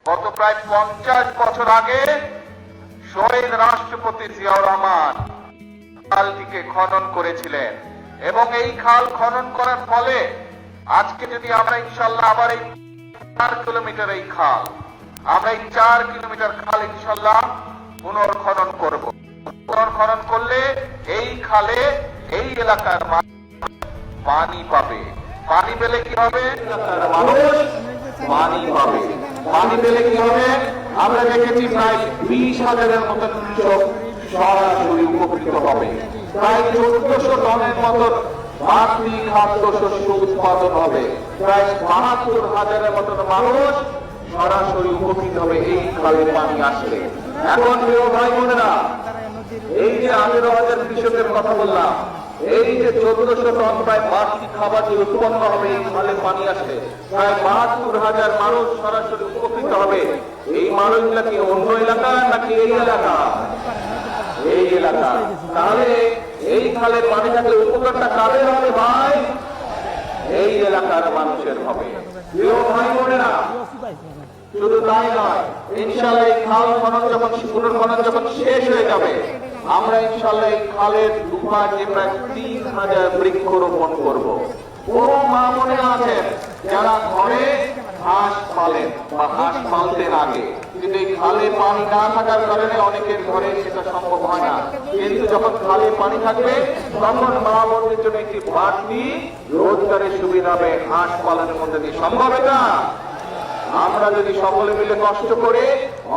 গত প্রায় 50 বছর আগে শহীদ রাষ্ট্রপতি জিয়াউর রহমান খালটিকে খনন করেছিলেন এবং এই খাল খনন করার ফলে আজকে যদি আমরা ইনশাল্লাহ আবার এই 4 কিলোমিটার এই খাল আমরা এই 4 কিলোমিটার খাল ইনশাল্লাহ পুনর্খনন করব। পুনর্খনন করলে এই খালে এই এলাকার পানি পাবে। পানি পেলে কি হবে? এলাকার মানুষ পানি পাবে। পানি পেলে কি হবে? আমরা দেখেছি প্রায় 20,000-এর মতন কৃষক সরাসরি উপকৃত হবে। প্রায় 1400 টনের মতন বাড়তি খাদ্য শস্য উৎপাদন হবে। প্রায় 72,000-এর মতন মানুষ সরাসরি উপকৃত হবে এই খালে পানি আসলে। এখন প্রিয় ভাই বোনেরা, এই যে 18,000 কৃষকের কথা বললাম, এই যে 1400 টন প্রায় বাড়তি খাবার যে উৎপন্ন হবে এই খালে পানি আসলে, প্রায় 72,000 মানুষ সরাসরি উপকৃত হবে। এই মানুষগুলা কি অন্য এলাকা নাকি এই এলাকা? এই এলাকা। তাহলে এই খালে পানি থাকলে উপকারটা কাদের হবে ভাই? এই এলাকার মানুষের হবে। প্রিয় ভাই বোনেরা, শুধু তাই নয়, ইনশাআল্লাহ এই খাল খনন যখন পুনর্খনন যখন শেষ হয়ে যাবে, আমরা ইনশাআল্লাহ এই খালের দুপাশে প্রায় 3,000 বৃক্ষরোপণ করব। কোন মা মনে আছেন যারা ঘরে হাঁস পালেন বা হাঁস পালতেন আগে, কিন্তু এই খালে পানি না থাকার কারণে অনেকের ঘরে সেটা সম্ভব হয় না, কিন্তু যখন খালে পানি থাকবে তখন মা বোনদের জন্য একটি বাড়তি রোজগারের সুবিধা হবে হাঁস পালনের মধ্যে দিয়ে। সম্ভব এটা? আমরা যদি সকলে মিলে কষ্ট করে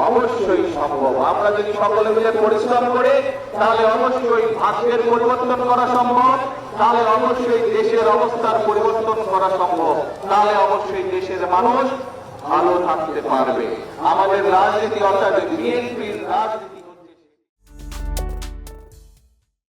অবশ্যই সম্ভব। আমরা যদি সকলে মিলে পরিশ্রম করে তাহলে অবশ্যই ভাগ্যের পরিবর্তন করা সম্ভব, তাহলে অবশ্যই দেশের অবস্থার পরিবর্তন করা সম্ভব, তাহলে অবশ্যই দেশের মানুষ ভালো থাকতে পারবে। আমাদের রাজনীতি অর্থাৎ বিএনপি